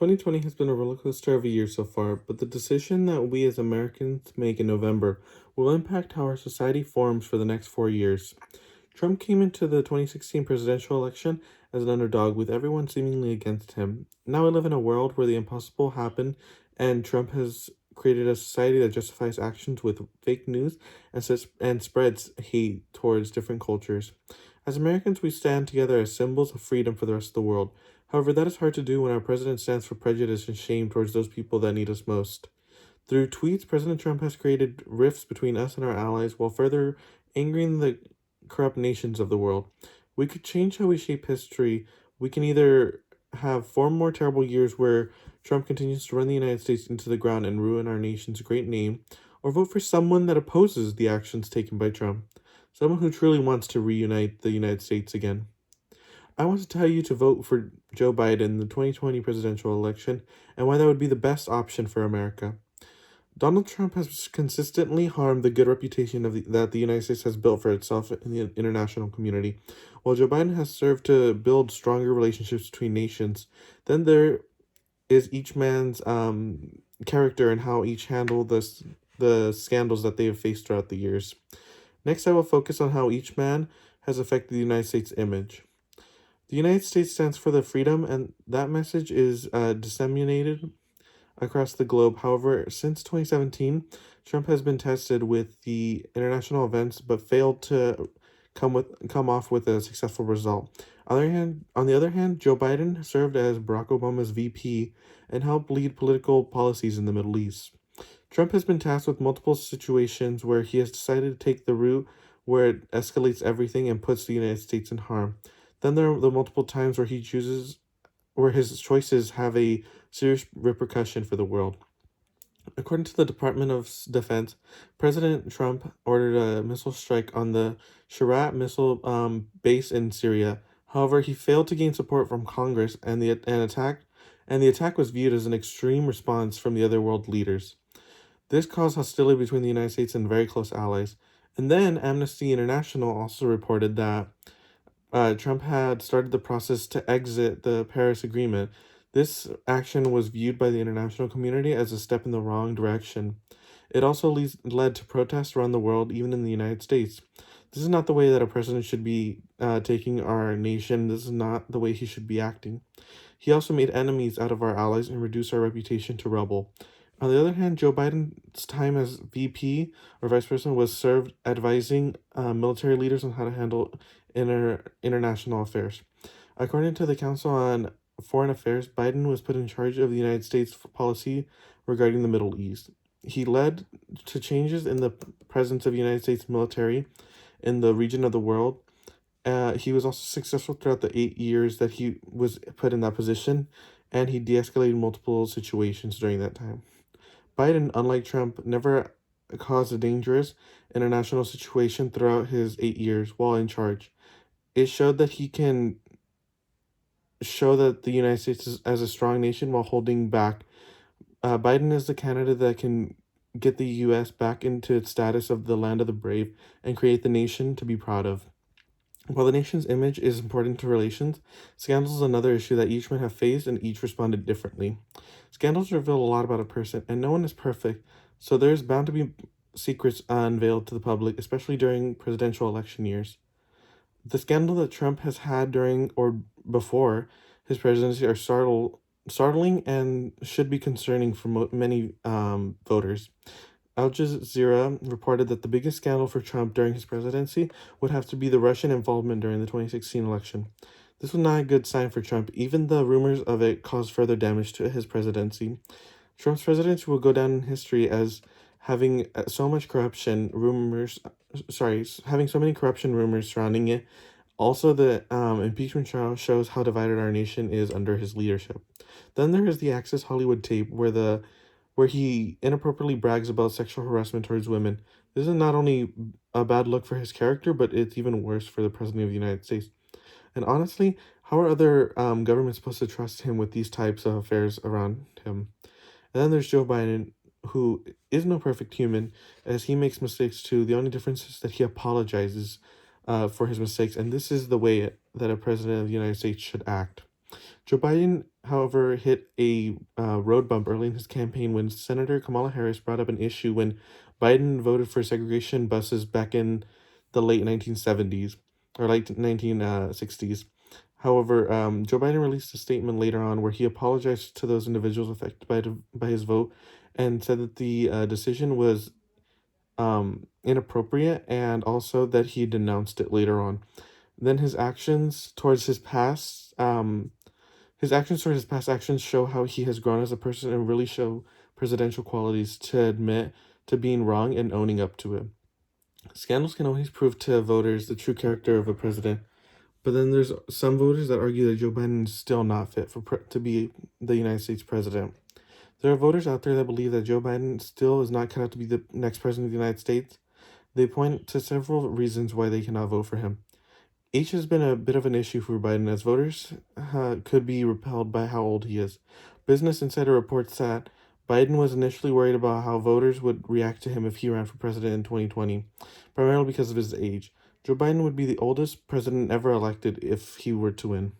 2020 has been a roller coaster of a year so far, but the decision that we as Americans make in November will impact how our society forms for the next 4 years. Trump came into the 2016 presidential election as an underdog, with everyone seemingly against him. Now we live in a world where the impossible happened, and Trump has created a society that justifies actions with fake news and spreads hate towards different cultures. As Americans, we stand together as symbols of freedom for the rest of the world. However, that is hard to do when our president stands for prejudice and shame towards those people that need us most. Through tweets, President Trump has created rifts between us and our allies while further angering the corrupt nations of the world. We could change how we shape history. We can either have 4 more terrible years where Trump continues to run the United States into the ground and ruin our nation's great name, or vote for someone that opposes the actions taken by Trump, someone who truly wants to reunite the United States again. I want to tell you to vote for Joe Biden in the 2020 presidential election and why that would be the best option for America. Donald Trump has consistently harmed the good reputation that the United States has built for itself in the international community, while Joe Biden has served to build stronger relationships between nations. Then there is each man's character and how each handle the scandals that they have faced throughout the years. Next, I will focus on how each man has affected the United States' image. The United States stands for the freedom, and that message is disseminated across the globe. However, since 2017, Trump has been tested with the international events, but failed to come off with a successful result. On the other hand, Joe Biden served as Barack Obama's VP and helped lead political policies in the Middle East. Trump has been tasked with multiple situations where he has decided to take the route where it escalates everything and puts the United States in harm. Then there are the multiple times where his choices have a serious repercussion for the world. According to the Department of Defense, President Trump ordered a missile strike on the Sharat missile base in Syria. However, he failed to gain support from Congress, and the attack was viewed as an extreme response from the other world leaders. This caused hostility between the United States and very close allies. And then Amnesty International also reported that Trump had started the process to exit the Paris Agreement. This action was viewed by the international community as a step in the wrong direction. It also led to protests around the world, even in the United States. This is not the way that a president should be taking our nation. This is not the way he should be acting. He also made enemies out of our allies and reduced our reputation to rubble. On the other hand, Joe Biden's time as VP or vice president was served advising military leaders on how to handle international affairs. According to the Council on Foreign Affairs, Biden was put in charge of the United States policy regarding the Middle East. He led to changes in the presence of United States military in the region of the world. He was also successful throughout the 8 years that he was put in that position, and he de-escalated multiple situations during that time. Biden, unlike Trump, never caused a dangerous international situation throughout his 8 years while in charge. It showed that he can show that the United States is as a strong nation while holding back. Biden is the candidate that can get the U.S. back into its status of the land of the brave and create the nation to be proud of. While the nation's image is important to relations, scandals is another issue that each man have faced and each responded differently. Scandals reveal a lot about a person, and no one is perfect, so there's bound to be secrets unveiled to the public, especially during presidential election years. The scandal that Trump has had during or before his presidency are startling and should be concerning for many voters. Al Jazeera reported that the biggest scandal for Trump during his presidency would have to be the Russian involvement during the 2016 election. This was not a good sign for Trump, even the rumors of it caused further damage to his presidency. Trump's presidency will go down in history as having having so many corruption rumors surrounding it. Also, the impeachment trial shows how divided our nation is under his leadership. Then there is the Access Hollywood tape where he inappropriately brags about sexual harassment towards women. This is not only a bad look for his character, but it's even worse for the President of the United States. And honestly, how are other governments supposed to trust him with these types of affairs around him? And then there's Joe Biden, who is no perfect human, as he makes mistakes too. The only difference is that he apologizes for his mistakes, and this is the way that a president of the United States should act. Joe Biden however, hit a road bump early in his campaign when Senator Kamala Harris brought up an issue when Biden voted for segregation buses back in the late 1970s or late 1960s. However, Joe Biden released a statement later on where he apologized to those individuals affected by his vote and said that the decision was inappropriate and also that he denounced it later on. Then his actions towards his past actions show how he has grown as a person and really show presidential qualities to admit to being wrong and owning up to it. Scandals can always prove to voters the true character of a president, but then there's some voters that argue that Joe Biden is still not fit to be the United States president. There are voters out there that believe that Joe Biden still is not cut out to be the next president of the United States. They point to several reasons why they cannot vote for him. Age has been a bit of an issue for Biden as voters could be repelled by how old he is. Business Insider reports that Biden was initially worried about how voters would react to him if he ran for president in 2020, primarily because of his age. Joe Biden would be the oldest president ever elected if he were to win.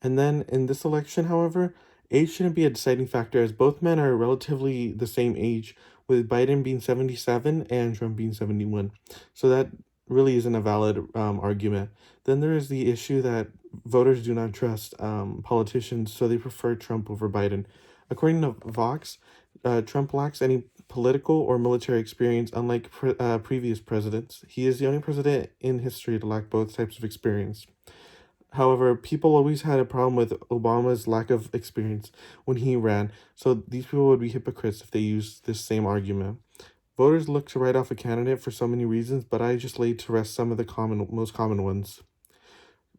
And then in this election, however, age shouldn't be a deciding factor as both men are relatively the same age, with Biden being 77 and Trump being 71. So that really isn't a valid argument. Then there is the issue that voters do not trust politicians, so they prefer Trump over Biden. According to Vox, Trump lacks any political or military experience, unlike previous presidents. He is the only president in history to lack both types of experience. However, people always had a problem with Obama's lack of experience when he ran, so these people would be hypocrites if they used this same argument. Voters look to write off a candidate for so many reasons, but I just laid to rest some of the most common ones.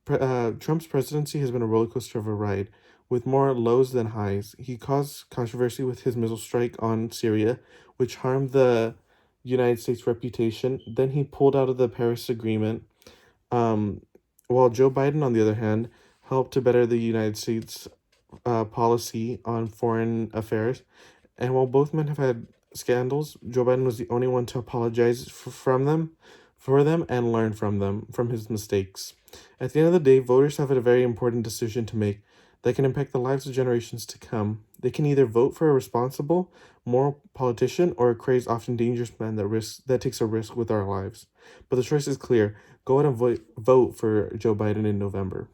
Trump's presidency has been a roller coaster of a ride, with more lows than highs. He caused controversy with his missile strike on Syria, which harmed the United States' reputation. Then he pulled out of the Paris Agreement. Um, while Joe Biden, on the other hand, helped to better the United States policy on foreign affairs. And while both men have had scandals, Joe Biden was the only one to apologize for them, and learn from his mistakes. At the end of the day, voters have a very important decision to make that can impact the lives of generations to come. They can either vote for a responsible, moral politician or a crazed, often dangerous man that takes a risk with our lives. But the choice is clear. Go out and vote for Joe Biden in November.